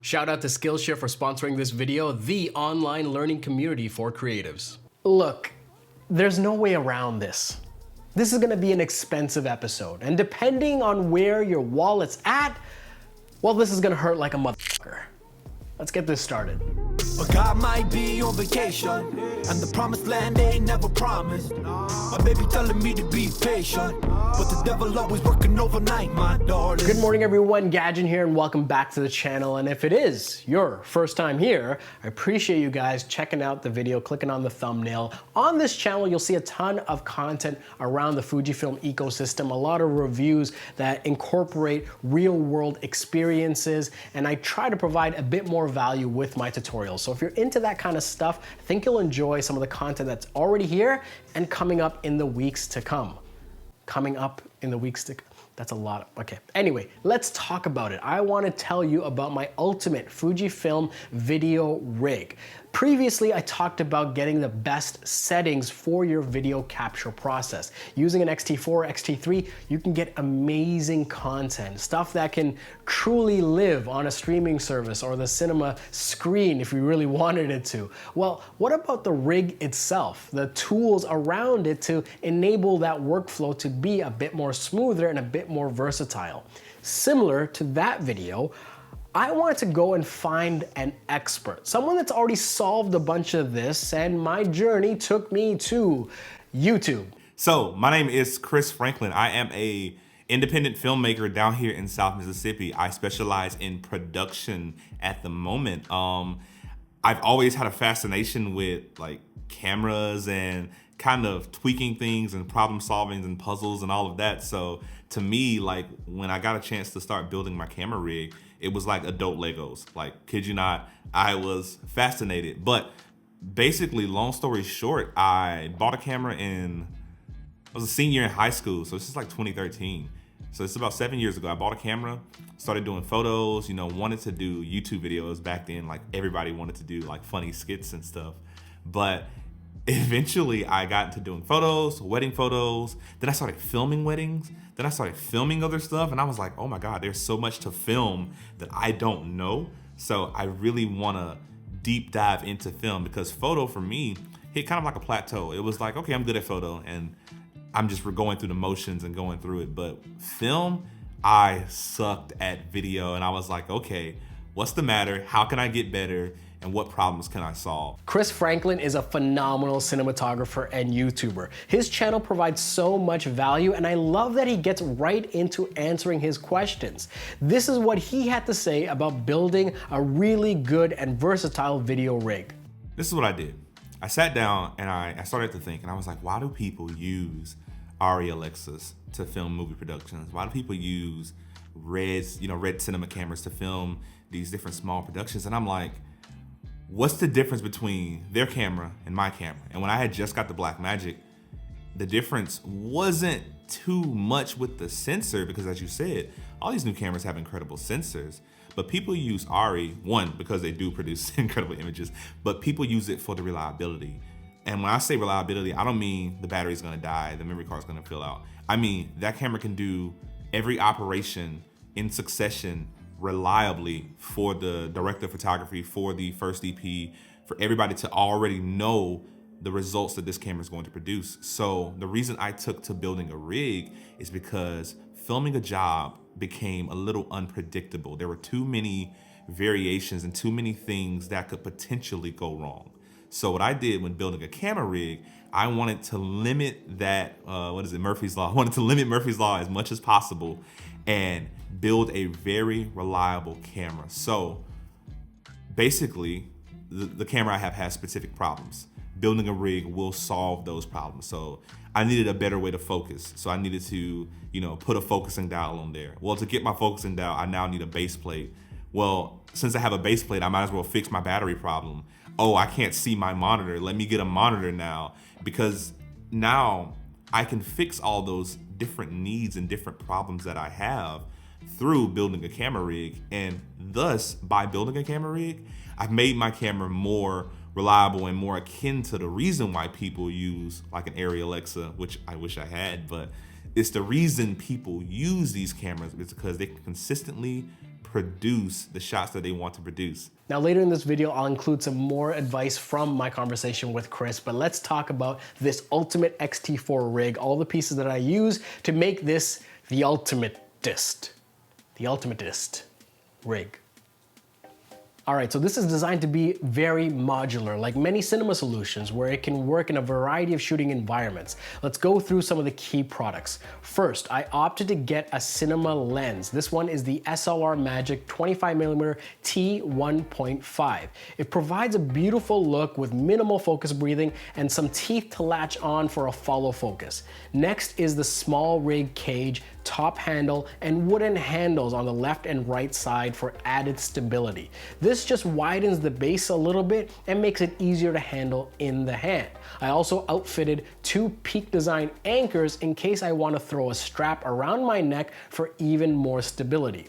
Shout out to Skillshare for sponsoring this video, the online learning community for creatives. Look, there's no way around this. This is gonna be an expensive episode, and depending on where your wallet's at, well, this is gonna hurt like a motherfucker. Let's get this started. But God might be on vacation, and the promised land ain't never promised. My baby telling me to be patient, but the devil always working overnight, my darling. Good morning, everyone. Gajan here, and welcome back to the channel. And if it is your first time here, I appreciate you guys checking out the video, clicking on the thumbnail. On this channel, you'll see a ton of content around the Fujifilm ecosystem, a lot of reviews that incorporate real-world experiences, and I try to provide a bit more value with my tutorials. So if you're into that kind of stuff, I think you'll enjoy some of the content that's already here and coming up in the weeks to come. That's a lot. Okay. Anyway, let's talk about it. I want to tell you about my ultimate Fujifilm video rig. Previously, I talked about getting the best settings for your video capture process. Using an X-T4, X-T3, you can get amazing content, stuff that can truly live on a streaming service or the cinema screen if you really wanted it to. Well, what about the rig itself, the tools around it to enable that workflow to be a bit more smoother and a bit more versatile? Similar to that video, I wanted to go and find an expert, someone that's already solved a bunch of this, and my journey took me to YouTube. So my name is Chris Franklin. I am a independent filmmaker down here in South Mississippi. I specialize in production at the moment. I've always had a fascination with like cameras and kind of tweaking things and problem solving and puzzles and all of that. So to me, like when I got a chance to start building my camera rig, it was like adult Legos. Like, kid you not, I was fascinated. But basically, long story short, I bought a camera I was a senior in high school, so this is like 2013. So it's about 7 years ago. I bought a camera, started doing photos, wanted to do YouTube videos back then. Like everybody wanted to do like funny skits and stuff. But eventually I got into doing photos, wedding photos. Then I started filming weddings. Then I started filming other stuff. And I was like, oh my God, there's so much to film that I don't know. So I really want to deep dive into film because photo for me hit kind of like a plateau. It was like, okay, I'm good at photo and I'm just going through the motions and going through it. But film, I sucked at video. And I was like, okay, what's the matter? How can I get better? And what problems can I solve? Chris Franklin is a phenomenal cinematographer and YouTuber. His channel provides so much value, and I love that he gets right into answering his questions. This is what he had to say about building a really good and versatile video rig. This is what I did. I sat down and I started to think, and I was like, why do people use Arri Alexas to film movie productions? Why do people use red cinema cameras to film these different small productions? And I'm like, what's the difference between their camera and my camera? And when I had just got the Blackmagic, the difference wasn't too much with the sensor because, as you said, all these new cameras have incredible sensors. But people use Arri, one, because they do produce incredible images, but people use it for the reliability. And when I say reliability, I don't mean the battery's gonna die, the memory card's gonna fill out. I mean, that camera can do every operation in succession reliably for the director of photography, for the first DP, for everybody to already know the results that this camera is going to produce. So the reason I took to building a rig is because filming a job became a little unpredictable. There were too many variations and too many things that could potentially go wrong. So what I did when building a camera rig, I wanted to limit that, Murphy's Law. I wanted to limit Murphy's Law as much as possible and build a very reliable camera. So basically, the camera I have has specific problems. Building a rig will solve those problems. So I needed a better way to focus. So I needed to, put a focusing dial on there. Well, to get my focusing dial, I now need a base plate. Well, since I have a base plate, I might as well fix my battery problem. Oh, I can't see my monitor. Let me get a monitor now, because now I can fix all those different needs and different problems that I have through building a camera rig. And thus, by building a camera rig, I've made my camera more reliable and more akin to the reason why people use like an Arri Alexa, which I wish I had, but it's the reason people use these cameras is because they can consistently produce the shots that they want to produce. Now later in this video, I'll include some more advice from my conversation with Chris, but let's talk about this ultimate X-T4 rig, all the pieces that I use to make this the ultimatist rig. All right, so this is designed to be very modular, like many cinema solutions, where it can work in a variety of shooting environments. Let's go through some of the key products. First, I opted to get a cinema lens. This one is the SLR Magic 25mm T1.5. It provides a beautiful look with minimal focus breathing and some teeth to latch on for a follow focus. Next is the small rig cage, top handle, and wooden handles on the left and right side for added stability. This just widens the base a little bit and makes it easier to handle in the hand. I also outfitted 2 Peak Design anchors in case I want to throw a strap around my neck for even more stability.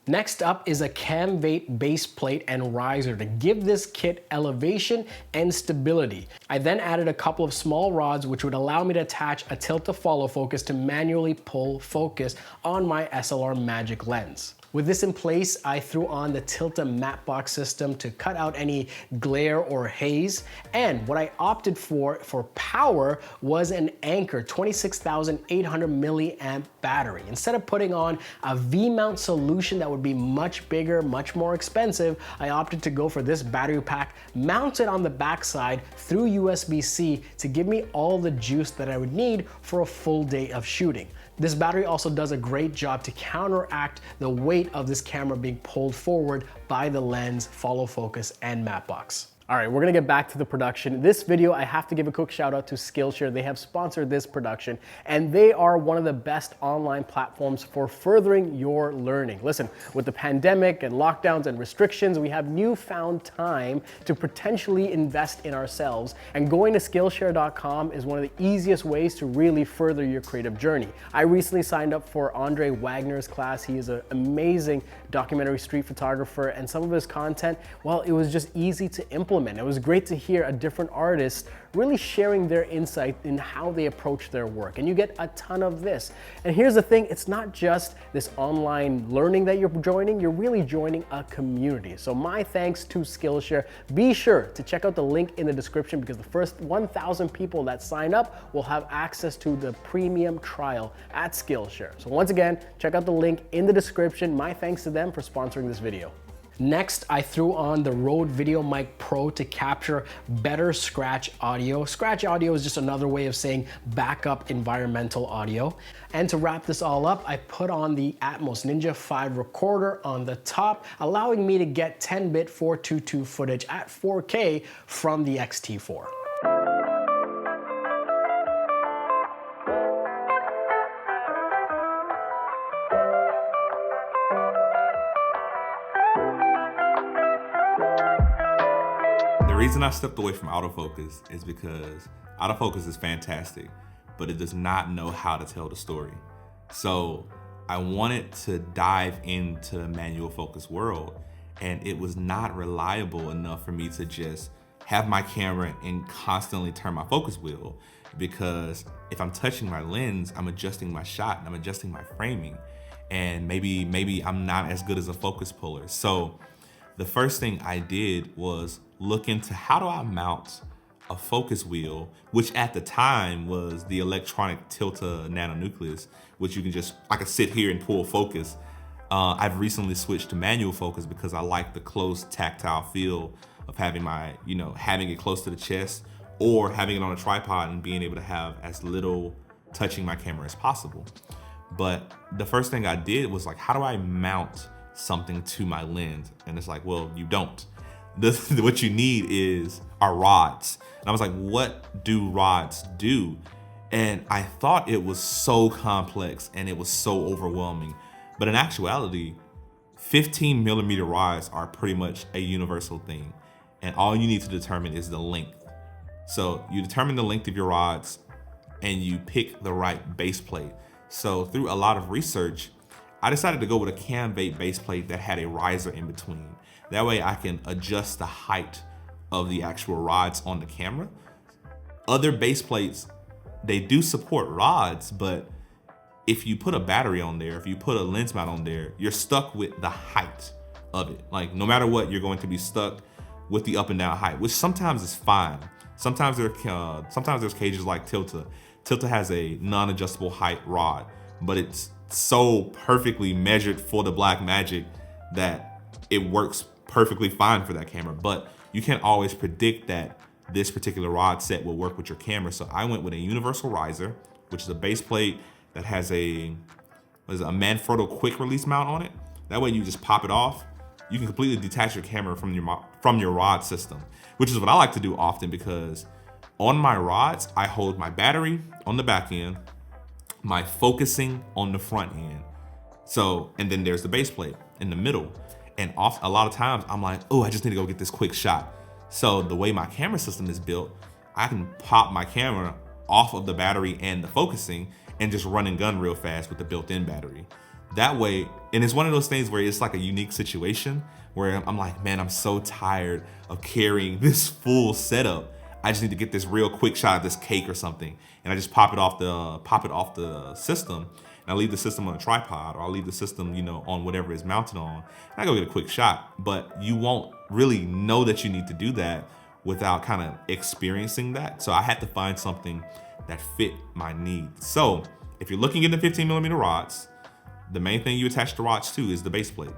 Next up is a cam-weight base plate and riser to give this kit elevation and stability. I then added a couple of small rods which would allow me to attach a tilt to follow focus to manually pull focus on my SLR Magic lens. With this in place, I threw on the Tilta matte box system to cut out any glare or haze. And what I opted for power was an Anker 26,800 milliamp battery. Instead of putting on a V-mount solution that would be much bigger, much more expensive, I opted to go for this battery pack mounted on the backside through USB-C to give me all the juice that I would need for a full day of shooting. This battery also does a great job to counteract the weight of this camera being pulled forward by the lens, follow focus, and matte box. All right, we're gonna get back to the production. This video, I have to give a quick shout out to SKILLSHARE. They have sponsored this production, and they are one of the best online platforms for furthering your learning. Listen, with the pandemic and lockdowns and restrictions, we have newfound time to potentially invest in ourselves, and going to Skillshare.com is one of the easiest ways to really further your creative journey. I recently signed up for Andre Wagner's class. He is an amazing documentary street photographer, and some of his content, well, it was just easy to implement. It was great to hear a different artist really sharing their insight in how they approach their work. And you get a ton of this. And here's the thing, it's not just this online learning that you're joining, you're really joining a community. So my thanks to Skillshare. Be sure to check out the link in the description because the first 1,000 people that sign up will have access to the premium trial at Skillshare. So once again, check out the link in the description. My thanks to them for sponsoring this video. Next, I threw on the Rode VideoMic Pro to capture better scratch audio. Scratch audio is just another way of saying backup environmental audio. And to wrap this all up, I put on the Atmos Ninja 5 recorder on the top, allowing me to get 10-bit 422 footage at 4K from the X-T4. The reason I stepped away from autofocus is because autofocus is fantastic, but it does not know how to tell the story. So I wanted to dive into the manual focus world, and it was not reliable enough for me to just have my camera and constantly turn my focus wheel, because if I'm touching my lens, I'm adjusting my shot and I'm adjusting my framing, and maybe I'm not as good as a focus puller. So the first thing I did was look into how do I mount a focus wheel, which at the time was the electronic Tilta nanonucleus, which you can just, I could sit here and pull focus. I've recently switched to manual focus because I like the close tactile feel of having my, having it close to the chest or having it on a tripod and being able to have as little touching my camera as possible. But the first thing I did was like, how do I mount something to my lens? And it's like, well, you don't. What you need are rods. And I was like, what do rods do? And I thought it was so complex and it was so overwhelming. But in actuality, 15mm rods are pretty much a universal thing. And all you need to determine is the length. So you determine the length of your rods and you pick the right base plate. So through a lot of research, I decided to go with a cam-weight base plate that had a riser in between. That way I can adjust the height of the actual rods on the camera. Other base plates, they do support rods, but if you put a battery on there, if you put a lens mount on there, you're stuck with the height of it. Like no matter what, you're going to be stuck with the up and down height, which sometimes is fine. Sometimes there's cages like Tilta. Tilta has a non-adjustable height rod, but it's so perfectly measured for the Blackmagic that it works perfectly fine for that camera. But you can't always predict that this particular rod set will work with your camera. So I went with a universal riser, which is a base plate that has a Manfrotto quick release mount on it. That way you just pop it off. You can completely detach your camera from your rod system, which is what I like to do often, because on my rods, I hold my battery on the back end, my focusing on the front end. So, and then there's the base plate in the middle. And a lot of times I'm like, oh, I just need to go get this quick shot. So the way my camera system is built, I can pop my camera off of the battery and the focusing and just run and gun real fast with the built-in battery. That way, and it's one of those things where it's like a unique situation where I'm like, man, I'm so tired of carrying this full setup. I just need to get this real quick shot of this cake or something. And I just pop it off the system, and I leave the system on a tripod, or I'll leave the system, you know, on whatever it's mounted on, and I go get a quick shot. But you won't really know that you need to do that without kind of experiencing that. So I had to find something that fit my needs. So if you're looking at the 15mm rods, the main thing you attach the rods to is the base plate.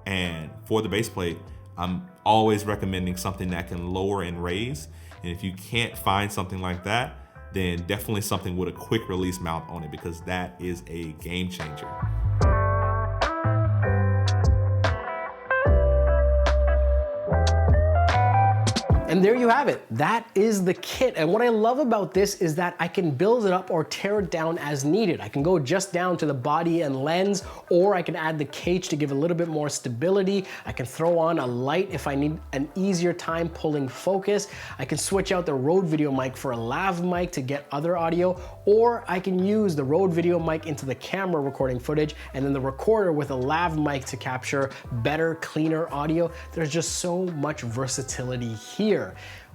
And for the base plate, I'm always recommending something that can lower and raise. And if you can't find something like that, then definitely something with a quick release mount on it, because that is a game changer. And there you have it. That is the kit. And what I love about this is that I can build it up or tear it down as needed. I can go just down to the body and lens, or I can add the cage to give a little bit more stability. I can throw on a light if I need an easier time pulling focus. I can switch out the Rode video mic for a lav mic to get other audio, or I can use the Rode video mic into the camera recording footage and then the recorder with a lav mic to capture better, cleaner audio. There's just so much versatility here.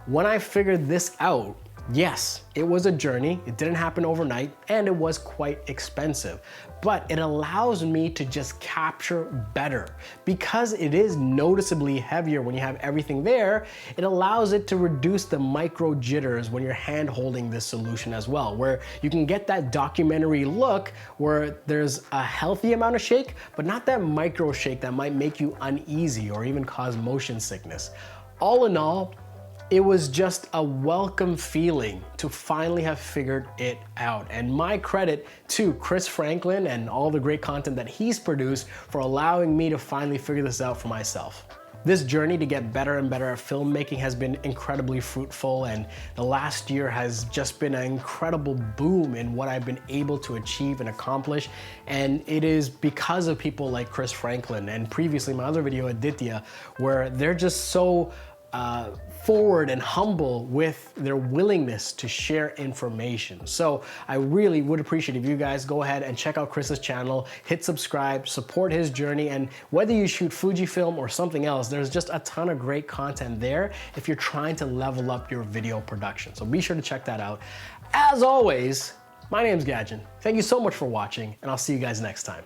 When I figured this out, yes, it was a journey. It didn't happen overnight, and it was quite expensive, but it allows me to just capture better. Because it is noticeably heavier when you have everything there, it allows it to reduce the micro jitters when you're hand holding this solution as well, where you can get that documentary look where there's a healthy amount of shake, but not that micro shake that might make you uneasy or even cause motion sickness. All in all, it was just a welcome feeling to finally have figured it out. And my credit to Chris Franklin and all the great content that he's produced for allowing me to finally figure this out for myself. This journey to get better and better at filmmaking has been incredibly fruitful, and the last year has just been an incredible boom in what I've been able to achieve and accomplish. And it is because of people like Chris Franklin and previously my other video, Aditya, where they're just so forward and humble with their willingness to share information. So I really would appreciate if you guys go ahead and check out Chris's channel, hit subscribe, support his journey, and whether you shoot Fujifilm or something else, there's just a ton of great content there if you're trying to level up your video production. So be sure to check that out. As always, my name's Gajan. Thank you so much for watching, and I'll see you guys next time.